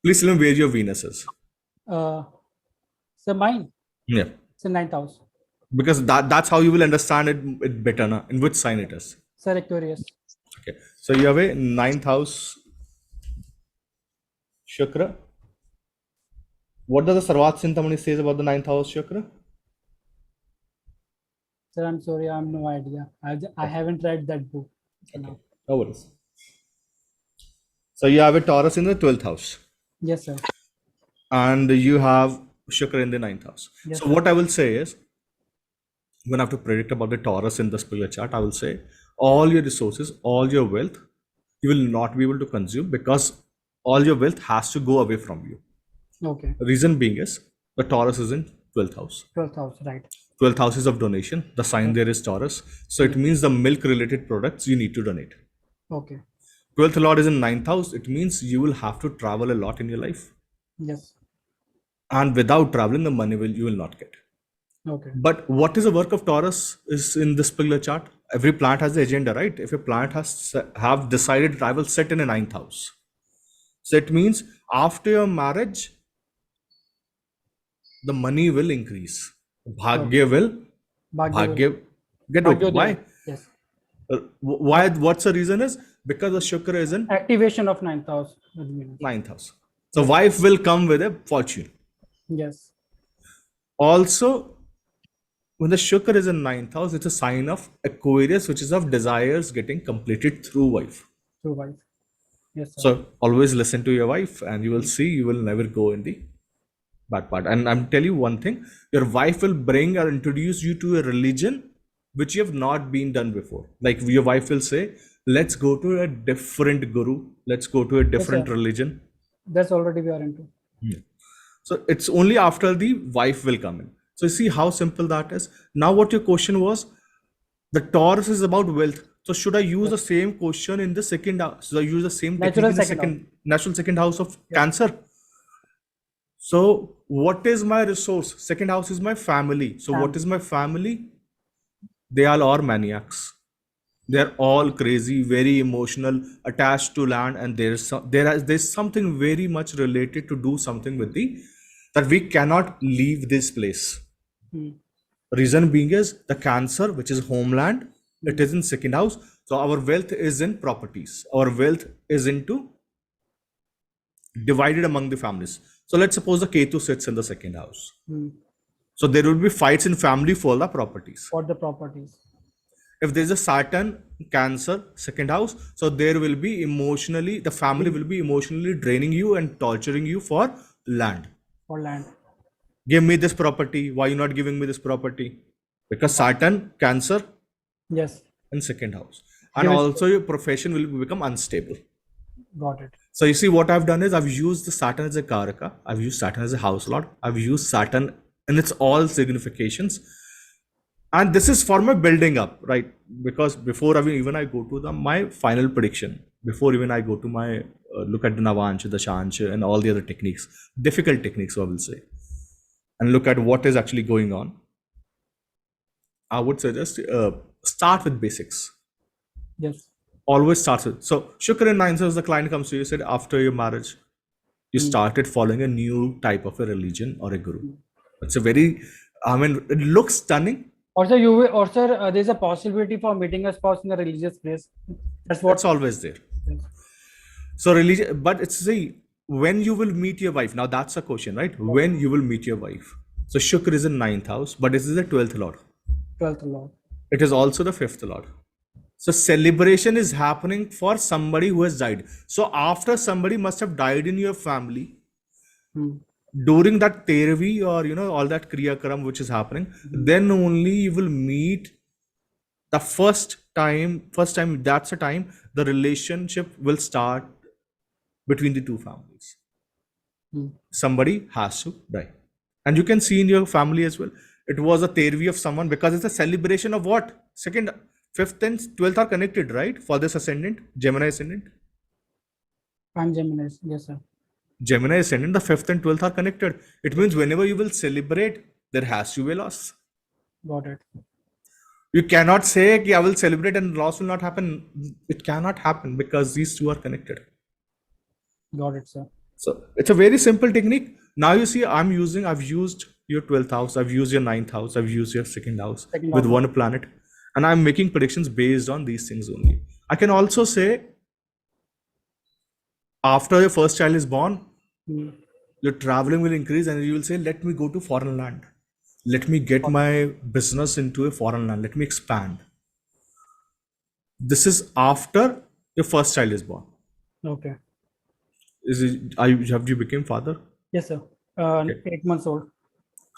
Please tell me where your Venus is. Uh, so mine, Yeah. it's in 9th house. Because that's how you will understand it better, na? In which sign it is. Sir, Aquarius. Okay. So you have a 9th house Shukra. What does the Sarvat Sintamani says about the 9th house Shukra? Sir, I'm sorry, I have no idea. I haven't read that book. Okay. No. No worries. So you have a Taurus in the 12th house. Yes, sir. And you have Shukra in the 9th house. Yes, So sir. what I will say is, when I have to predict about the Taurus in the spiritual chart, I will say all your resources, all your wealth, you will not be able to consume because all your wealth has to go away from you. Okay. The reason being is the Taurus is in 12th house. 12th house, right. 12th house is of donation. The sign there is Taurus. So it means the milk related products you need to donate. Okay. 12th lord is in 9th house. It means you will have to travel a lot in your life. Yes. And without traveling, the money you will not get. Okay. But what is the work of Taurus is in this particular chart? Every planet has the agenda, right? If a planet has have decided I will set in a 9th house. So it means after your marriage, the money will increase. Bhagya will Bhagya get Bhagyo open. Why? Deva. Yes. Why? What's the reason is because the Shukra is in Activation of 9th house. That means. 9th house. So wife will come with a fortune. Yes. Also, when the Shukra is in 9th house, it's a sign of Aquarius, which is of desires getting completed through wife. Through wife. Yes, sir. So always listen to your wife, and you will see you will never go in the bad part. And I'm tell you one thing: your wife will bring or introduce you to a religion which you have not been done before. Like your wife will say, "Let's go to a different guru. Let's go to a different sir. religion." That's already we are into. So it's only after the wife will come in. So you see how simple that is. Now what your question was, the Taurus is about wealth. So should I use the same question in the second house? Should I use the same technique in the second natural second house of Cancer? So what is my resource? Second house is my family. So what is my family? They all are maniacs. They're all crazy, very emotional, attached to land, and there's something very much related to do something with the that we cannot leave this place. Reason being is the Cancer, which is homeland, it is in second house. So our wealth is in properties. Our wealth is into divided among the families. So let's suppose the Ketu sits in the second house. So there will be fights in family for the properties. For the properties. If there's a Saturn Cancer second house, so there will be emotionally, the family will be emotionally draining you and torturing you for land. For land. Give me this property. Why are you not giving me this property? Because Saturn Cancer. Yes. In second house. And also your profession will become unstable. Got it. So you see what I've done is I've used the Saturn as a Karaka. I've used Saturn as a house lord. I've used Saturn in its all significations. And this is for my building up, right? Because before even I go to my final prediction, before even I go to my look at the Navanch, the Shanch, and all the other techniques, difficult techniques, I will say, and look at what is actually going on, I would suggest start with basics. Yes. Always starts with. So Shukra in 9th house, the client comes to you, said after your marriage, you started following a new type of a religion or a guru. It's a very, it looks stunning. Sir, there's a possibility for meeting a spouse in a religious place. That's always there. Yes. So religion, but it's when you will meet your wife. Now that's a question, right? Okay. When you will meet your wife. So Shukra is in 9th house, but this is the 12th lord. 12th lord. It is also the 5th lord. So celebration is happening for somebody who has died. So after somebody must have died in your family, during that Tervi or all that Kriya Karam which is happening, then only you will meet the first time, that's the time the relationship will start between the two families. Somebody has to die. And you can see in your family as well. It was a Tervi of someone because it's a celebration of what? Second, 5th and 12th are connected, right? For this ascendant, Gemini ascendant. I'm Gemini, yes, sir. Gemini ascendant, the 5th and 12th are connected. It means whenever you will celebrate, there has to be a loss. Got it. You cannot say, I will celebrate and loss will not happen. It cannot happen because these two are connected. Got it, sir. So it's a very simple technique. Now you see, I've used your 12th house, I've used your 9th house, I've used your second house Second with house. one planet, and I'm making predictions based on these things only. I can also say, after your first child is born, Hmm. your traveling will increase, and you will say, let me go to foreign land. Let me get my business into a foreign land. Let me expand. This is after your first child is born. Okay. Have you become father? Yes, sir. Okay. 8 months old.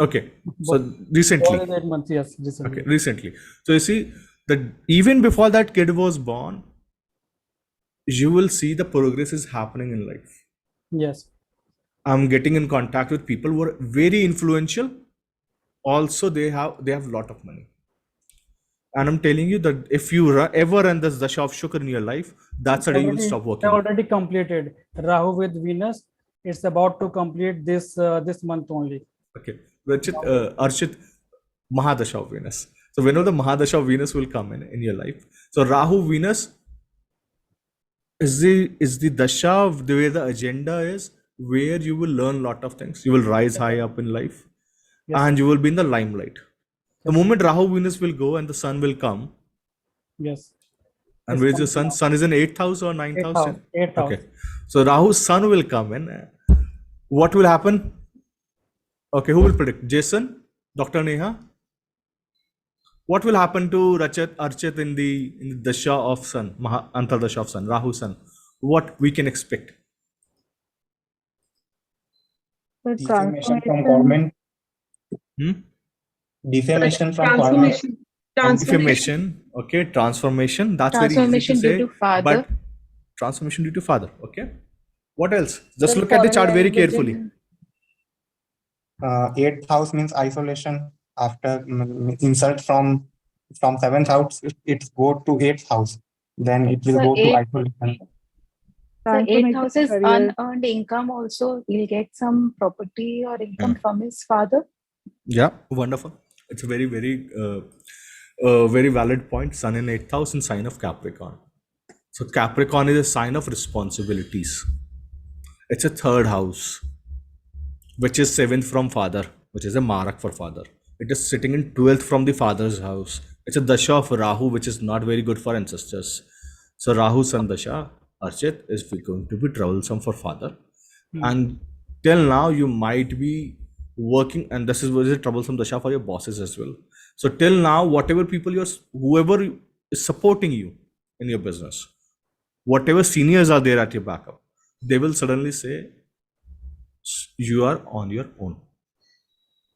Okay. So Boy recently. is 8 months. Yes, Okay, recently. recently. So you see that even before that kid was born, you will see the progress is happening in life. Yes. I'm getting in contact with people who are very influential. Also, they have a lot of money. And I'm telling you that if you ever run this dasha of shukr in your life, that's the day you'll stop I working. already completed Rahu with Venus. It's about to complete this month only. Okay, Archit, Mahadasha of Venus. So whenever the Mahadasha of Venus will come in your life, so Rahu Venus is the dasha of the way the agenda is, where you will learn a lot of things, you will rise Yes, high sir. up in life, Yes, sir. and you will be in the limelight. The Yes, sir. moment Rahu Venus will go and the sun will come, Yes. and It's where is your coming sun? now. Sun is in 8th house or 9th Eighth house? house. Eighth Okay, house. so Rahu's sun will come in. What will happen? Okay, who will predict? Jason, Dr. Neha. What will happen to Archit in the dasha of sun, Antardasha of sun, Rahu sun? What we can expect? The Defamation from transformation, government, Hmm? defamation from government, transformation, and transformation, Defamation, okay, transformation, that's very easy to transformation due to say, father. but transformation due to father, okay. What else? Just Sir, look at the foreign chart very language carefully. in eighth house means isolation. After insult from seventh house, it's go to eighth house. Then it will sir go to eighth isolation. sir eighth Transformation house is career. unearned income also. He'll get some property or income Hmm. from his father. Yeah, wonderful. It's a very valid point. Sun in 8th house and sign of Capricorn. So Capricorn is a sign of responsibilities. It's a third house, which is 7th from father, which is a marak for father. It is sitting in 12th from the father's house. It's a dasha of Rahu, which is not very good for ancestors. So Rahu San dasha, Archit, is going to be troublesome for father. Hmm. And till now, you might be working, and this is what is a troublesome dasha for your bosses as well. So till now, whoever is supporting you in your business, whatever seniors are there at your backup, they will suddenly say, you are on your own.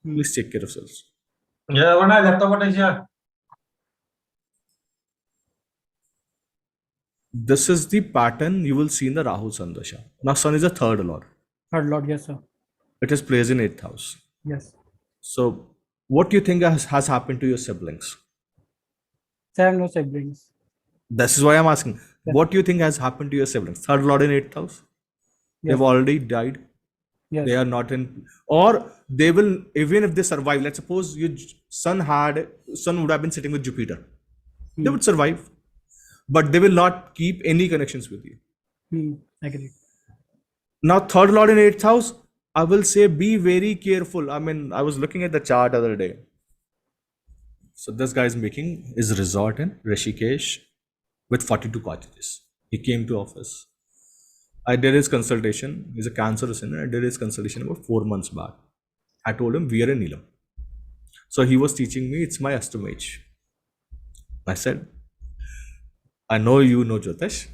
Hmm. Please take care of yourselves. This is the pattern you will see in the Rahu Sandasha. Now, Sun is the third lord. Third Lord. Yes, sir. It is placed in 8th house. Yes. So, what do you think has happened to your siblings? So I have no siblings. This is why I'm asking. Yes. What do you think has happened to your siblings? Third lord in 8th house? Yes. They've already died. Yes. They are not in, or they will, even if they survive. Let's suppose your sun would have been sitting with Jupiter. They Hmm. would survive, but they will not keep any connections with you. Hmm. Agree. Now, third lord in 8th house, I will say be very careful. I mean, I was looking at the chart the other day. So this guy is making his resort in Rishikesh with 42 cottages. He came to office. I did his consultation. He's a cancer resident. I did his consultation about 4 months back. I told him we are in Neelam. So he was teaching me it's my astromage. I said, I know you know Jyotish,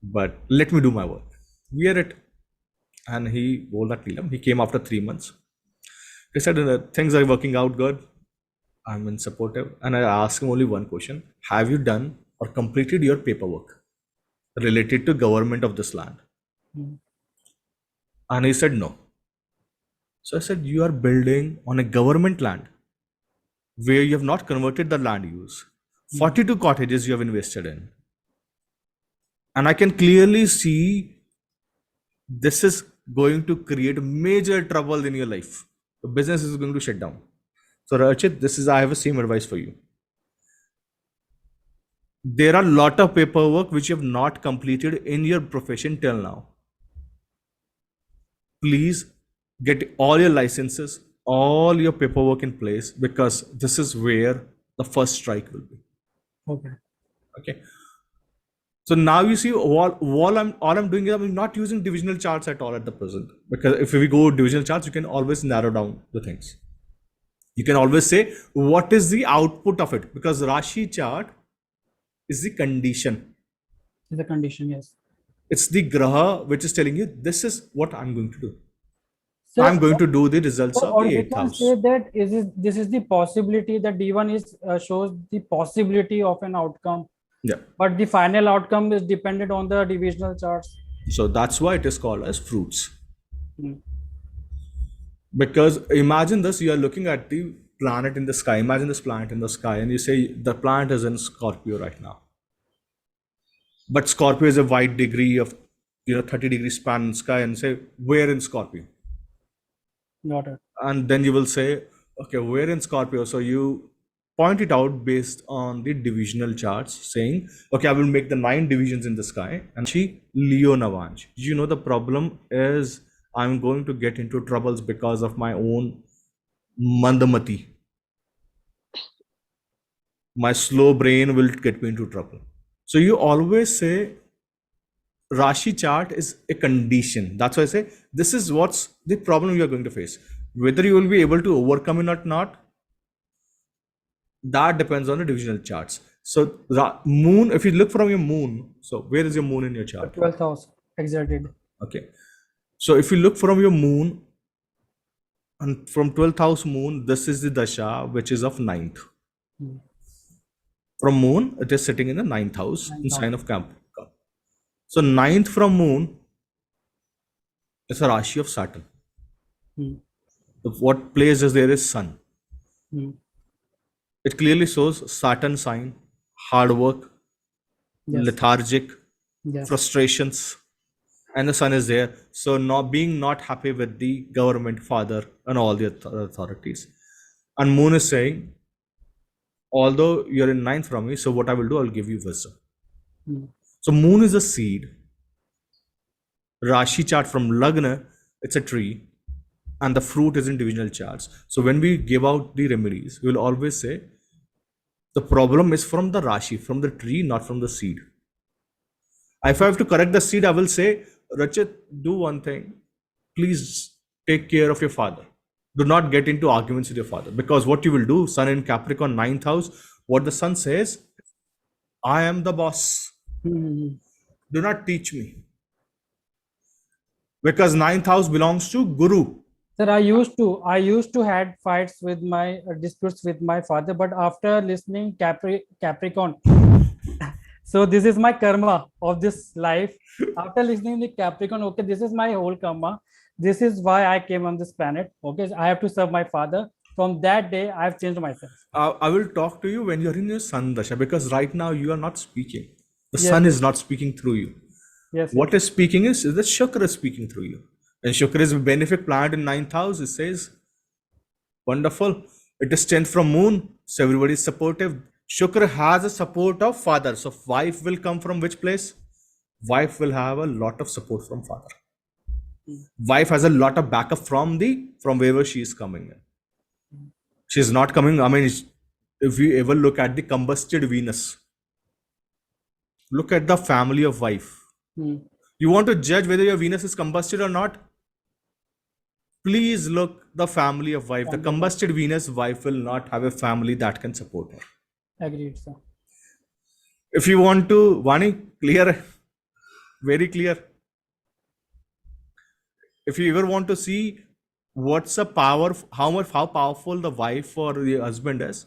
but let me do my work. Wear it. And he wore that Neelam. He came after 3 months. He said, things are working out good. I'm in supportive. And I asked him only one question. Have you done or completed your paperwork related to government of this land? Hmm. And he said, no. So I said, you are building on a government land where you have not converted the land use. 42 cottages you have invested in. And I can clearly see this is going to create major trouble in your life. The business is going to shut down. So Rachit, I have the same advice for you. There are a lot of paperwork which you have not completed in your profession till now. please get all your licenses, all your paperwork in place, because this is where the first strike will be. Okay. Okay. So now you see, all I'm doing is I'm not using divisional charts at all at the present, because if we go divisional charts, you can always narrow down the things. You can always say what is the output of it, because Rashi chart is the condition. Is the condition, yes. It's the graha which is telling you this is what I'm going to do. So, I'm going to do the results of or the we eighth can house. say that this is the possibility, that D1 is shows the possibility of an outcome, Yeah. but the final outcome is dependent on the divisional charts. So that's why it is called as fruits. Hmm. Because imagine this, you are looking at the planet in the sky. Imagine this planet in the sky, and you say the planet is in Scorpio right now. But Scorpio is a wide degree of 30-degree span in sky, and say, where in Scorpio? Got it. And then you will say, okay, where in Scorpio? So you point it out based on the divisional charts, saying, okay, I will make the 9 divisions in the sky. And she, Leo Navanj. The problem is I'm going to get into troubles because of my own mandamati. My slow brain will get me into trouble. So you always say Rashi chart is a condition. That's why I say this is what's the problem you are going to face. Whether you will be able to overcome it or not, that depends on the divisional charts. So moon, if you look from your moon, so where is your moon in your chart? 12th house, exalted. Okay. So if you look from your moon, and from 12th house moon, this is the dasha, which is of 9th. Hmm. From moon, it is sitting in the 9th house, in 9th sign of Capricorn. So 9th from moon is a Rashi of Saturn. Hmm. What place is there is sun. Hmm. It clearly shows Saturn sign, hard work, Yes. lethargic, Yes. frustrations, and the sun is there. So not happy with the government, father, and all the authorities. And moon is saying, although you're in 9th from me, so what I will do, I'll give you wisdom. Hmm. So moon is a seed. Rashi chart from Lagna, it's a tree, and the fruit is in divisional charts. So when we give out the remedies, we will always say the problem is from the Rashi, from the tree, not from the seed. If I have to correct the seed, I will say, Rachit, do one thing. Please take care of your father. Do not get into arguments with your father, because what you will do, sun in Capricorn, 9th house, what the sun says, I am the boss. Hmm. Do not teach me. Because 9th house belongs to Guru. Sir, I used to had fights with my disputes with my father, but after listening Capricorn, so this is my karma of this life. After listening the Capricorn, okay, this is my whole karma. This is why I came on this planet. Okay, I have to serve my father. From that day, I have changed myself. I will talk to you when you're in your sun dasha, because right now you are not speaking. The Yes. sun is not speaking through you. Yes. What is speaking is that Shukra is speaking through you. And Shukra is a benefic planet in 9th house. It says, wonderful. It is 10th from moon. So everybody is supportive. Shukra has a support of father. So wife will come from which place? Wife will have a lot of support from father. Wife has a lot of backup from wherever she is coming in. She is not coming. I mean, if you ever look at the combusted Venus, look at the family of wife. Hmm. You want to judge whether your Venus is combusted or not? Please look the family of wife. The combusted Venus wife will not have a family that can support her. Agreed, sir. If you want to, Vani, clear, very clear. If you ever want to see what's the power, how powerful the wife or the husband is,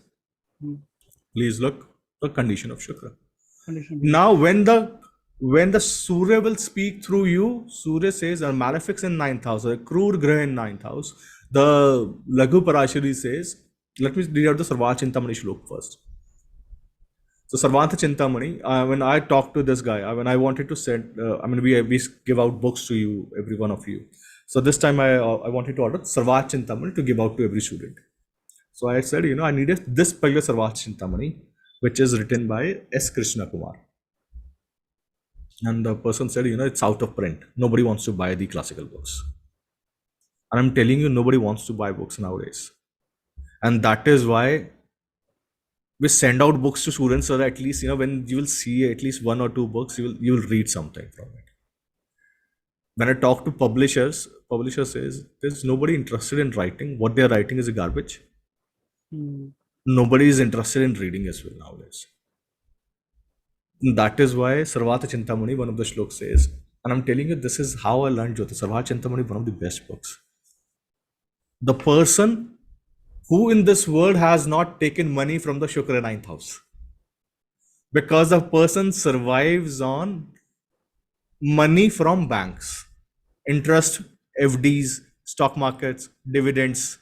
Hmm. please look the condition of Shukra. Condition. Now, when the Surya will speak through you, Surya says, a malefics in 9th house, a crude graha in 9th house. The Laghu Parashari says, let me read out the Sarva Chintamani Shlok first. So Sarvanta Chintamani, when I talked to this guy, when I wanted to send, we give out books to you, every one of you. So this time I wanted to order Sarva Chintamani to give out to every student. So I said, I needed this particular Sarva Chintamani, which is written by S. Krishna Kumar. And the person said, it's out of print. Nobody wants to buy the classical books. And I'm telling you, nobody wants to buy books nowadays. And that is why we send out books to students so that at least, when you will see at least one or two books, you will read something from it. When I talk to publishers, publisher says there's nobody interested in writing. What they're writing is a garbage. Nobody is interested in reading as well nowadays. And that is why Sarvata Chintamani, one of the shlokas says, and I'm telling you, this is how I learned Jyotish. Sarvata Chintamani, one of the best books. The person who in this world has not taken money from the Shukra ninth house, because the person survives on money from banks, interest, FDs, stock markets, dividends.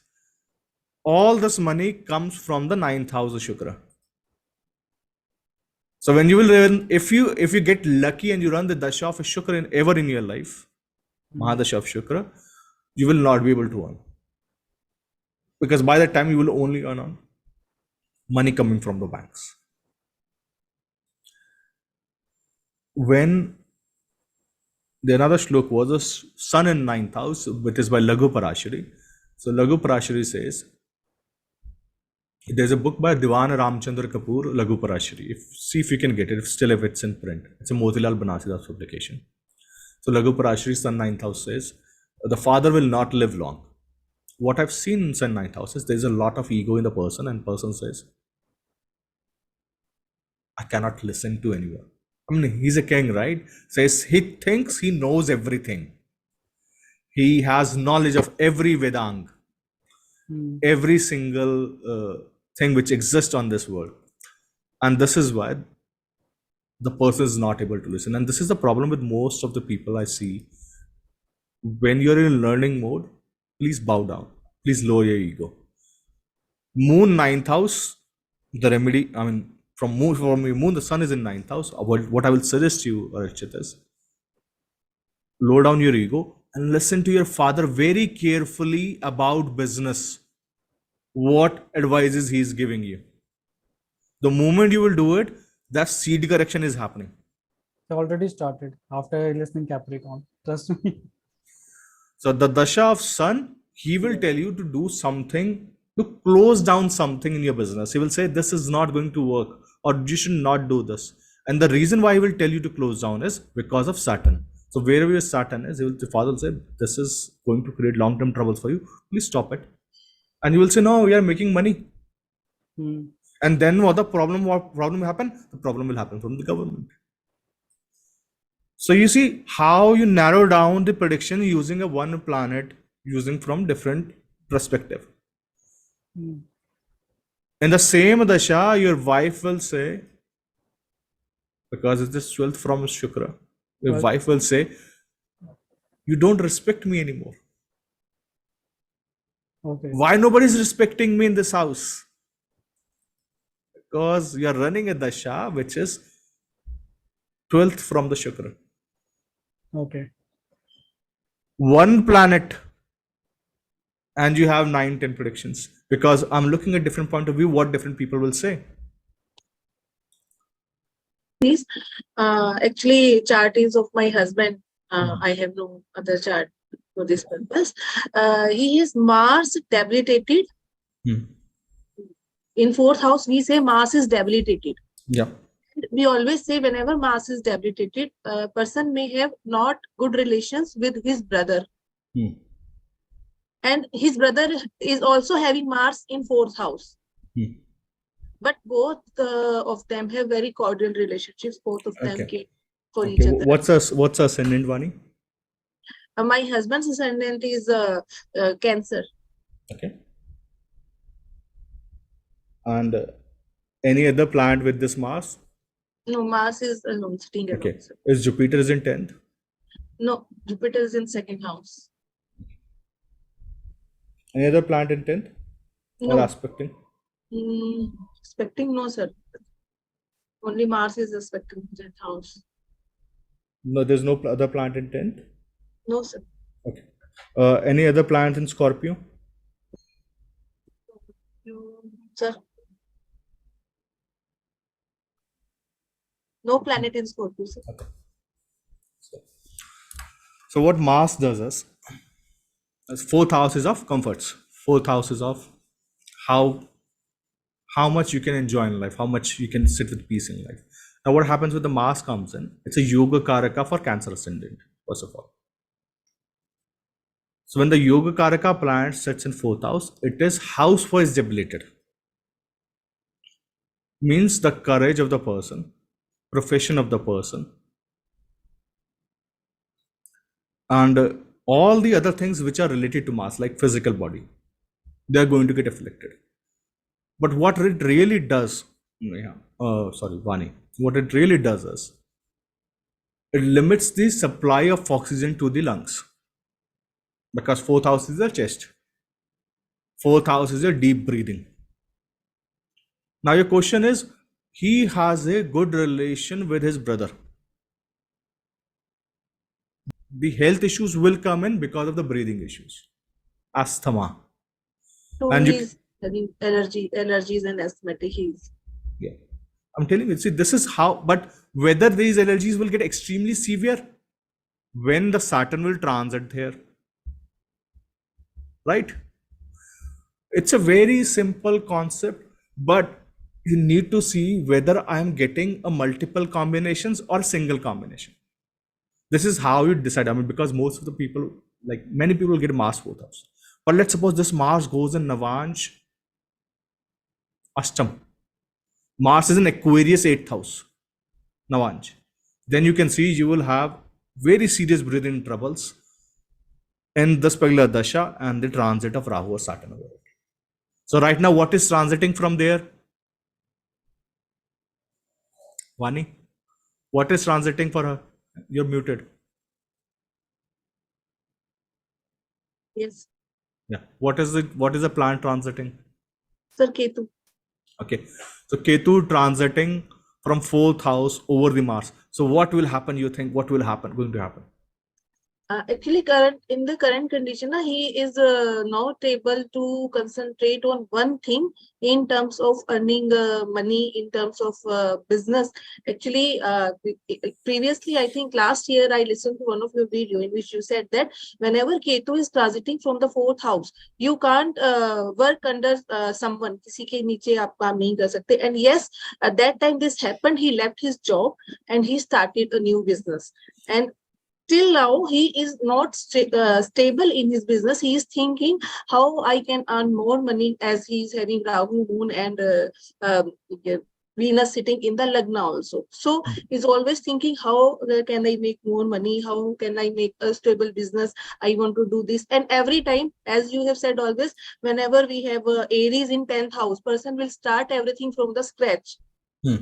All this money comes from the ninth house of Shukra. So when you will run, if you get lucky and you run the dasha of Shukra ever in your life, Mahadasha of Shukra, you will not be able to earn. Because by that time you will only earn on money coming from the banks. When the another shlok was a sun in ninth house, which is by Laghu Parashari. So Laghu Parashari says, there's a book by Diwan Ramchandra Kapoor, Laghu Parashari. See if you can get it, if it's in print. It's a Motilal Banarsidas publication. So Laghu Parashari, sun ninth house says, the father will not live long. What I've seen in sun ninth house is there's a lot of ego in the person, and person says, I cannot listen to anyone. I mean, he's a king, right? Says he thinks he knows everything. He has knowledge of every Vedang, every single thing which exists on this world. And this is why the person is not able to listen. And this is the problem with most of the people I see. When you're in learning mode, please bow down. Please lower your ego. Moon ninth house, the remedy, from moon, the sun is in ninth house. What I will suggest you, Archit, is lower down your ego and listen to your father very carefully about business. What advices he is giving you. The moment you will do it, that seed correction is happening. It already started after listening Capricorn. Trust me. So the dasha of sun, he will tell you to do something, to close down something in your business. He will say, this is not going to work, or you should not do this. And the reason why he will tell you to close down is because of Saturn. So wherever your Saturn is, the father will say, this is going to create long-term troubles for you. Please stop it. And you will say, no, we are making money. And then what problem happen? The problem will happen from the government. So you see how you narrow down the prediction using a one planet, using from different perspective. In the same dasha, your wife will say, because it is 12th from Shukra, your wife will say, you don't respect me anymore. Okay. Why nobody is respecting me in this house? Because you are running a dasha which is 12th from the Shukra. Okay. One planet and you have 9-10 predictions, because I'm looking at different point of view what different people will say. Actually, chart is of my husband. I have no other chart for this purpose. He is Mars debilitated. In 4th house, we say Mars is debilitated. Yeah. We always say whenever Mars is debilitated, a person may have not good relations with his brother. And his brother is also having Mars in 4th house. But both of them have very cordial relationships. Both of them care for each other. What's ascendant, Vani? My husband's ascendant is Cancer. Okay. And any other planet with this Mars? No, Mars is sitting alone. Okay. Is Jupiter is in 10th? No, Jupiter is in 2nd house. Any other planet in 10th? No. Or aspecting? Aspecting, no, sir. Only Mars is aspecting 10th house. No, there's no other planet in 10th? No, sir. Okay. Any other planet in Scorpio? Sir. No planet in Scorpio, sir. Okay. So what Mars does is, Fourth house is of comforts. Fourth house is of how much you can enjoy in life, how much you can sit with peace in life. Now, what happens with the Mars comes in? It's a yoga karaka for Cancer ascendant, first of all. So when the yoga karaka planet sits in fourth house, it is house wise debilitated. Means the courage of the person, profession of the person, and all the other things which are related to Mars, like physical body, they are going to get afflicted. But what it really does, Vani, what it really does is it limits the supply of oxygen to the lungs, because fourth house is the chest, fourth house is a deep breathing. Now your question is, he has a good relation with his brother. The health issues will come in because of the breathing issues, asthma. So And he's having allergies and asthmatic. Yeah, I'm telling you, see, this is how, but whether these allergies will get extremely severe when the Saturn will transit here, right? It's a very simple concept, but you need to see whether I'm getting a multiple combinations or single combination. This is how you decide. I mean, because most of the people, like many people, get Mars fourth house. But let's suppose this Mars goes in Navanj Ashtam. Mars is in Aquarius 8th house, Navanj. Then you can see you will have very serious breathing troubles in the Spagula Dasha and the transit of Rahu or Saturn over it. So right now, what is transiting from there? Vani, what is transiting for her? You're muted. Yes. Yeah. What is the planet transiting? Sir Ketu. Okay. So Ketu transiting from fourth house over the Mars. So what will happen? You think what will happen? Going to happen? Actually, in the current condition, he is not able to concentrate on one thing in terms of earning money, in terms of business. Actually, previously, I think last year I listened to one of your video in which you said that whenever Ketu is transiting from the fourth house, you can't work under someone. किसी के नीचे आप काम नहीं कर सकते. And yes, at that time this happened. He left his job and he started a new business. And till now he is not stable in his business. He is thinking how I can earn more money, as he is having Rahu, Moon and Venus sitting in the Lagna also. So he's always thinking, how can I make more money? How can I make a stable business? I want to do this. And every time, as you have said always, whenever we have Aries in 10th house, person will start everything from the scratch.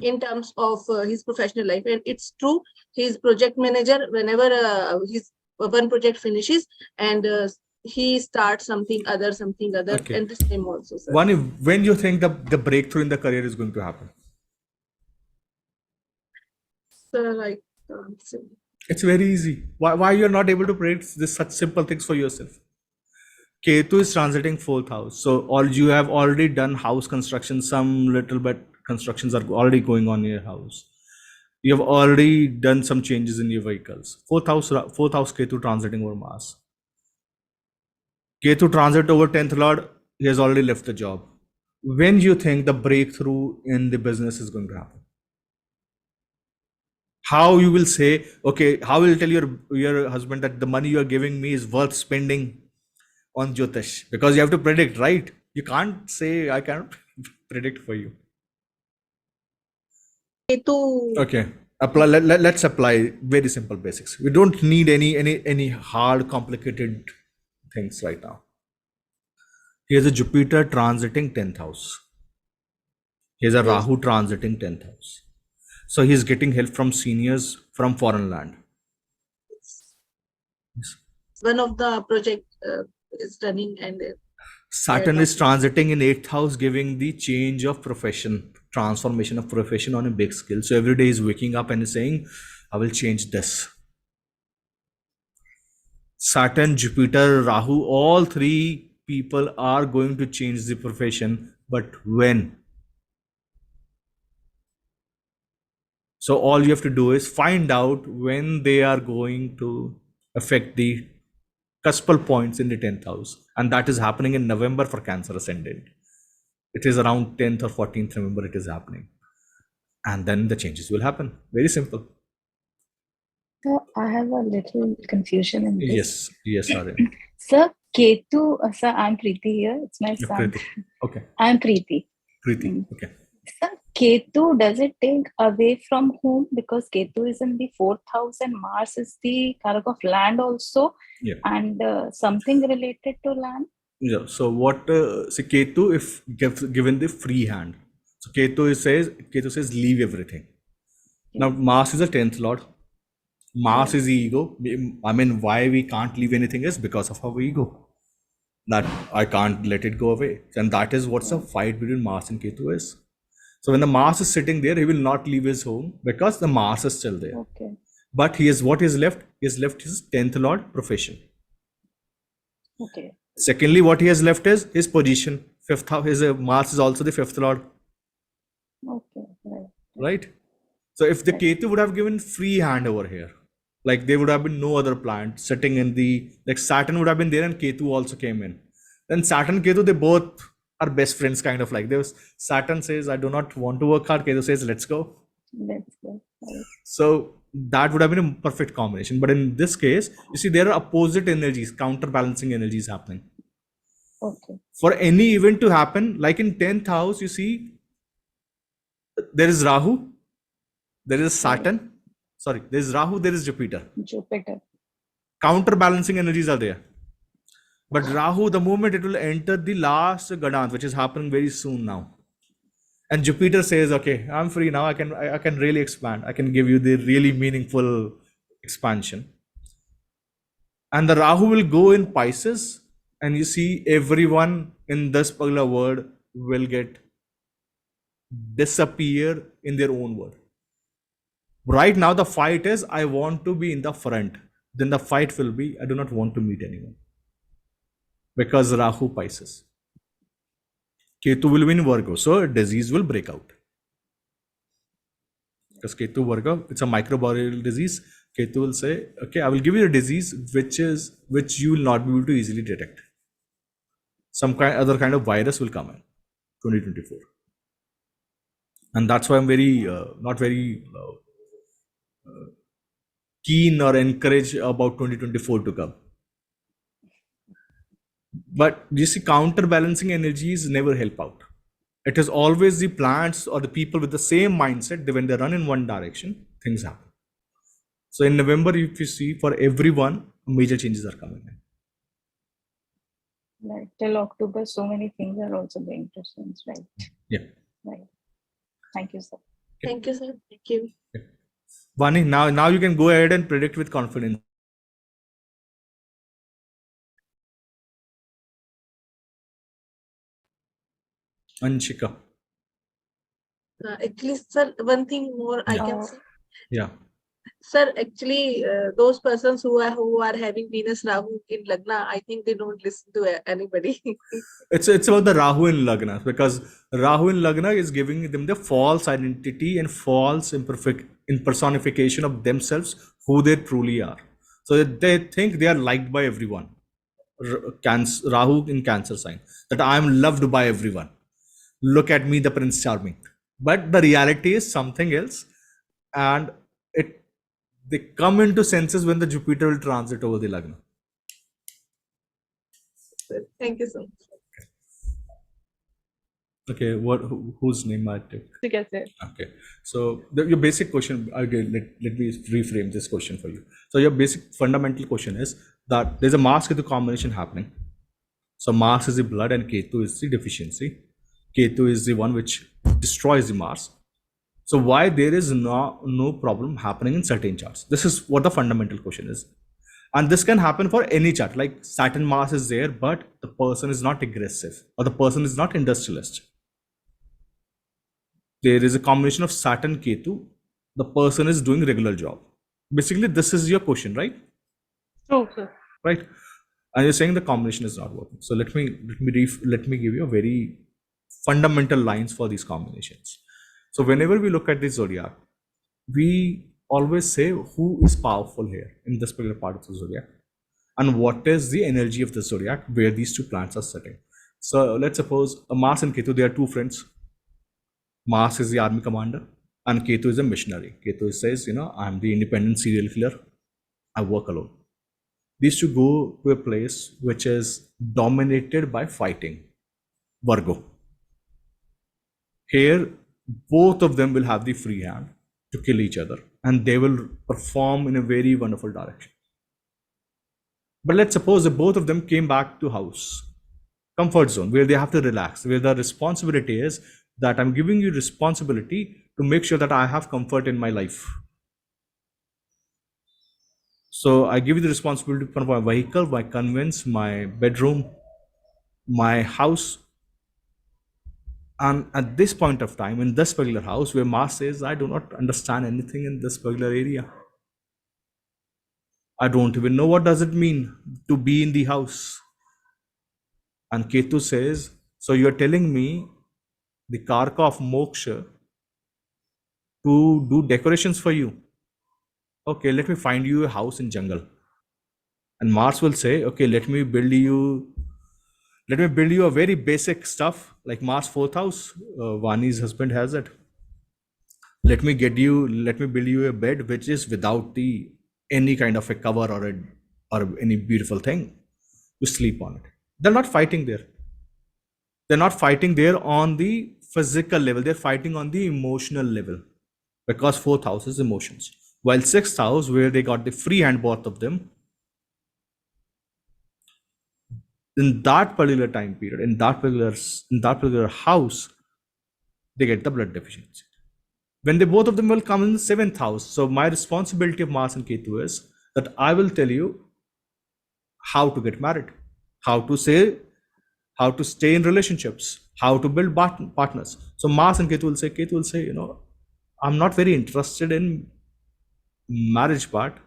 In terms of his professional life. And it's true, he's project manager. Whenever his one project finishes and he starts something other, Okay. and the same also, sir. When you think the breakthrough in the career is going to happen? Sir, I can't say. It's very easy. Why you're not able to predict this such simple things for yourself? Ketu is transiting fourth house. So you have already done house construction, some little bit constructions are already going on in your house. You have already done some changes in your vehicles. Fourth house Ketu transiting over Mars. Ketu transit over 10th Lord, he has already left the job. When you think the breakthrough in the business is going to happen? How you will say, okay, how will you tell your husband that the money you are giving me is worth spending on Jyotish? Because you have to predict, right? You can't say, I can't predict for you. Ketu. Okay. Let's apply very simple basics. We don't need any hard, complicated things right now. Here's a Jupiter transiting 10th house. Here's a Rahu transiting 10th house. So he's getting help from seniors from foreign land. Yes. One of the project is running, and Saturn is transiting in 8th house, giving the change of profession, transformation of profession on a big scale. So every day he's waking up and he's saying, I will change this. Saturn, Jupiter, Rahu, all three people are going to change the profession, but when? So all you have to do is find out when they are going to affect the cuspal points in the 10th house, and that is happening in November for Cancer ascendant. It is around 10th or 14th November it is happening, and then the changes will happen. Very simple. So I have a little confusion in this. Yes, Aryan. Sir, Ketu, sir, I'm Preeti here. It's my Yeah, son. Preeti. Okay, I'm Preeti. Preeti. Okay. Sir, Ketu, does it take away from whom? Because Ketu is in the 4th house and Mars is the karak of land also. Yeah. And something related to land. Yeah. So what? See, Ketu, if given the free hand, so Ketu says leave everything. Now Mars is a 10th lord. Mars is the ego. I mean, why we can't leave anything is because of our ego. That I can't let it go away, and that is what's the fight between Mars and Ketu is. So when the Mars is sitting there, he will not leave his home because the Mars is still there. Okay. But he is what is left? He has left his 10th lord profession. Okay. Secondly, what he has left is his position. Fifth house, his Mars is also the 5th lord, Okay. Right. right? So if the Ketu would have given free hand over here, like there would have been no other planet sitting in the, like Saturn would have been there and Ketu also came in. Then Saturn, Ketu, they both are best friends, kind of like. Saturn says, I do not want to work hard. Ketu says, let's go. Let's go. Right. So that would have been a perfect combination. But in this case, you see, there are opposite energies, counterbalancing energies happening. Okay. For any event to happen, like in 10th house, you see, there is Rahu, there is Saturn. Sorry, there is Rahu, there is Jupiter. Jupiter. Counterbalancing energies are there. But Rahu, the moment it will enter the last Gadant, which is happening very soon now. And Jupiter says, okay, I'm free now. I can really expand. I can give you the really meaningful expansion. And the Rahu will go in Pisces, and you see everyone in this particular word will get disappear in their own word. Right now, the fight is, I want to be in the front. Then the fight will be, I do not want to meet anyone. Because Rahu Pisces. Ketu will be in Virgo, so a disease will break out. Because Ketu Virgo, it's a microbial disease. Ketu will say, okay, I will give you a disease which you will not be able to easily detect. Some other kind of virus will come in 2024. And that's why I'm not very keen or encouraged about 2024 to come. But you see, counterbalancing energies never help out. It is always the plants or the people with the same mindset that when they run in one direction, things happen. So in November, if you see, for everyone, major changes are coming in. Right. Till October, so many things are also going to change, right? Yeah. Right. Thank you, sir. Thank you, sir. Thank you. Vani, now you can go ahead and predict with confidence. Anshika. Actually, sir, one thing more I can Yeah. say. Yeah. Sir, actually, those persons who are having Venus Rahu in Lagna, I think they don't listen to anybody. It's about the Rahu in Lagna, because Rahu in Lagna is giving them the false identity and false impersonification of themselves, who they truly are. So that they think they are liked by everyone. Rahu in Cancer sign, that I am loved by everyone. Look at me, the Prince Charming. But the reality is something else, and they come into senses when the Jupiter will transit over the Lagna. Thank you so much. Okay, whose name I take? Okay. Okay, so your basic question, again, let me reframe this question for you. So your basic fundamental question is that there's a Mars Ketu combination happening. So Mars is the blood and Ketu is the deficiency. Ketu is the one which destroys the Mars. So why there is no problem happening in certain charts? This is what the fundamental question is. And this can happen for any chart, like Saturn Mars is there, but the person is not aggressive or the person is not industrialist. There is a combination of Saturn Ketu, the person is doing regular job. Basically, this is your question, right? True, sir. Right. And you're saying the combination is not working. So let me give you a very fundamental lines for these combinations. So whenever we look at the zodiac, we always say who is powerful here in this particular part of the zodiac. and what is the energy of the zodiac where these two planets are sitting. So let's suppose Mars and Ketu, they are two friends. Mars is the army commander and Ketu is a missionary. Ketu says, I'm the independent serial killer. I work alone. These two go to a place which is dominated by fighting. Virgo. Here, both of them will have the free hand to kill each other and they will perform in a very wonderful direction. But let's suppose that both of them came back to house, comfort zone, where they have to relax, where the responsibility is that I'm giving you responsibility to make sure that I have comfort in my life. So I give you the responsibility for my vehicle, my conveyance, my bedroom, my house. And at this point of time, in this particular house, where Mars says, I do not understand anything in this particular area. I don't even know what does it mean to be in the house. And Ketu says, so you're telling me the Karka of Moksha to do decorations for you. Okay, let me find you a house in jungle. And Mars will say, okay, let me build you a very basic stuff like Mars 4th house. Vani's husband has it. Let me build you a bed which is without any kind of a cover or any beautiful thing. You sleep on it. They're not fighting there. They're not fighting there on the physical level. They're fighting on the emotional level, because 4th house is emotions. While 6th house, where they got the free hand, both of them, in that particular time period, in that particular house, they get the blood deficiency. When both of them will come in the 7th house, so my responsibility of Mars and Ketu is that I will tell you how to get married, how to stay in relationships, how to build partners. So Mars and Ketu will say, I'm not very interested in marriage part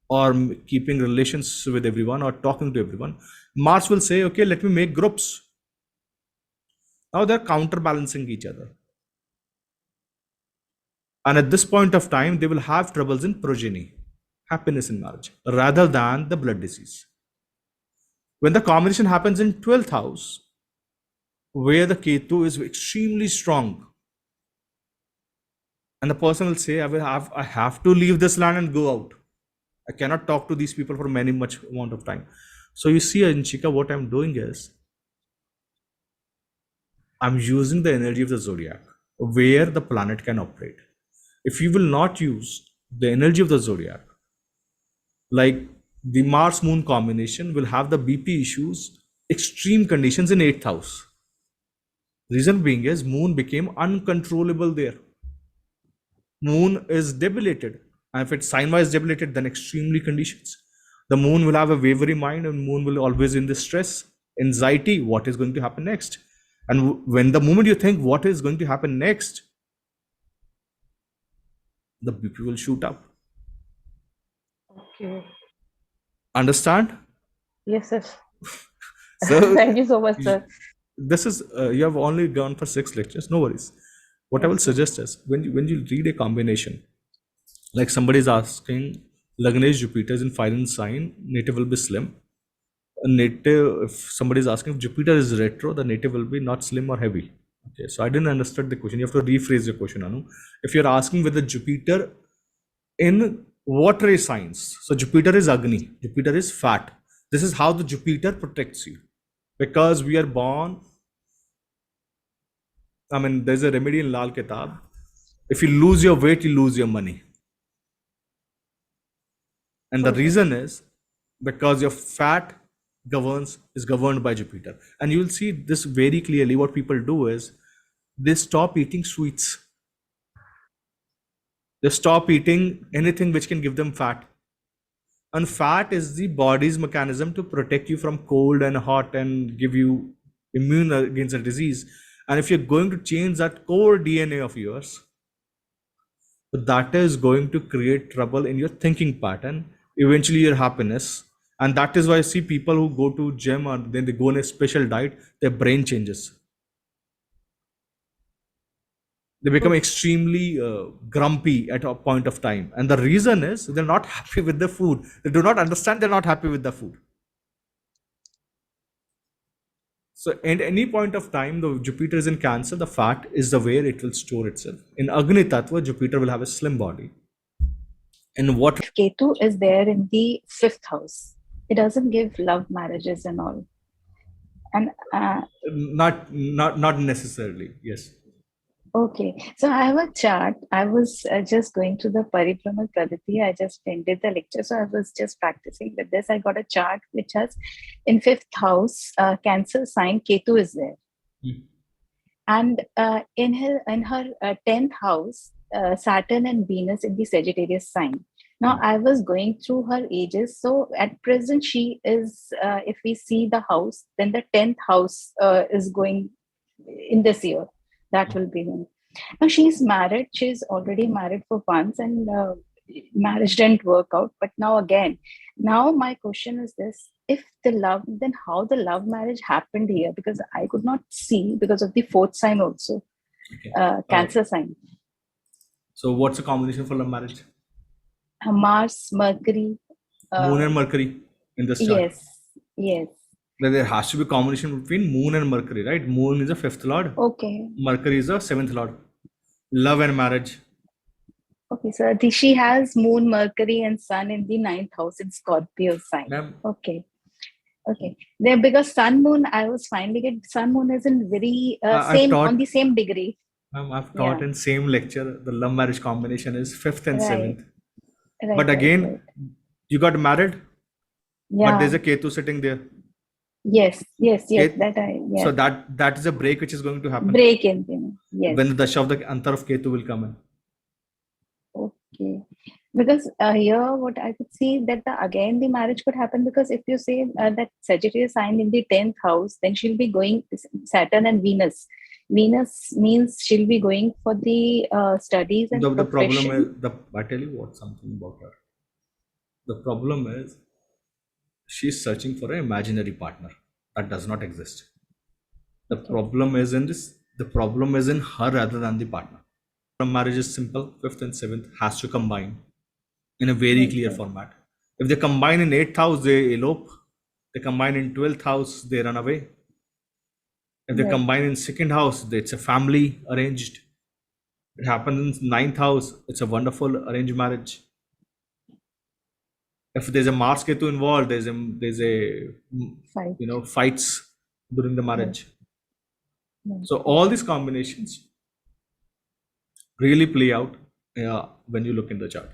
or keeping relations with everyone or talking to everyone. Mars will say, okay, let me make groups. Now they're counterbalancing each other. And at this point of time, they will have troubles in progeny, happiness in marriage, rather than the blood disease. When the combination happens in 12th house, where the Ketu is extremely strong, and the person will say, I have to leave this land and go out. I cannot talk to these people for much amount of time. So you see, Anshika, what I'm doing is, I'm using the energy of the zodiac where the planet can operate. If you will not use the energy of the zodiac, like the Mars Moon combination will have the BP issues, extreme conditions in 8th house. Reason being is Moon became uncontrollable there. Moon is debilitated. And if it's sign-wise debilitated, then extremely conditions. The Moon will have a wavering mind and Moon will always in the stress, anxiety, what is going to happen next. And when the moment you think what is going to happen next, the BP will shoot up. Okay. Understand? Yes, sir. So Thank you so much, sir. this is you have only gone for 6 lectures. No worries. What I will suggest is when you read a combination, like somebody is asking, Lagnesh Jupiter is in fire sign, native will be slim. A native, if somebody is asking if Jupiter is retro, the native will be not slim or heavy. Okay, so I didn't understand the question. You have to rephrase your question, Anu. If you're asking whether Jupiter in watery signs, so Jupiter is Agni, Jupiter is fat. This is how the Jupiter protects you. Because we are born, there's a remedy in Lal Kitab. If you lose your weight, you lose your money. And the reason is because your fat is governed by Jupiter. And you will see this very clearly. What people do is they stop eating sweets. They stop eating anything which can give them fat. And fat is the body's mechanism to protect you from cold and hot and give you immune against a disease. And if you're going to change that core DNA of yours, that is going to create trouble in your thinking pattern, eventually your happiness. And that is why I see people who go to gym or then they go on a special diet, their brain changes. They become extremely grumpy at a point of time, and the reason is they're not happy with the food. They do not understand they're not happy with the food. So at any point of time, the Jupiter is in Cancer, the fat is the way it will store itself. In Agni Tattva, Jupiter will have a slim body. In what If Ketu is there in the 5th house, it doesn't give love marriages and all. And not necessarily, yes. okay, so I have a chart. I was just going through the Paribrahma Praditi. I just ended the lecture, so I was just practicing with this. I got a chart which has in 5th house, Cancer sign, Ketu is there. And in her 10th house, Saturn and Venus in the Sagittarius sign. Now, I was going through her ages. So at present, she is, if we see the house, then the 10th house is going in this year. That will be him. Now, she's married. She's already married for once, and marriage didn't work out. But now again, now my question is this: if the love, then how the love marriage happened here? Because I could not see because of the 4th sign also, Cancer sign. So what's the combination for love marriage? Mars, Mercury. Moon and Mercury in this chart. Yes. Then there has to be a combination between Moon and Mercury, right? Moon is the 5th lord. Okay. Mercury is the 7th lord. Love and marriage. Okay, so she has Moon, Mercury, and Sun in the 9th house in Scorpio sign. Ma'am, Okay. There, because Sun Moon, I was finding it. Sun Moon is in very I've same taught- on the same degree. ma'am, I've taught Yeah. in same lecture the love marriage combination is 5th and Right. 7th. Right, But right, again, right. you got married, Yeah. but there's a Ketu sitting there. Yes. Ket- That I So that is a break which is going to happen break in them. Yes. when the Dasha of the Antar of Ketu will come in. Okay. Because here, what I could see that again the marriage could happen, because if you say that Sagittarius sign in the 10th house, then she'll be going Saturn and Venus. Venus means she'll be going for the studies and The problem profession. is, I tell you something about her. The problem is she's searching for an imaginary partner that does not exist. The problem is in her rather than the partner. Marriage is simple. 5th and 7th has to combine in a very clear format. If they combine in 8th house, they elope. They combine in 12th house, they run away. If they Right. combine in 2nd house, it's a family arranged. It happens in 9th house, it's a wonderful arranged marriage. If there's a Mars Ketu involved, there's a Fight. fights during the marriage. Right. So all these combinations really play out when you look in the chart.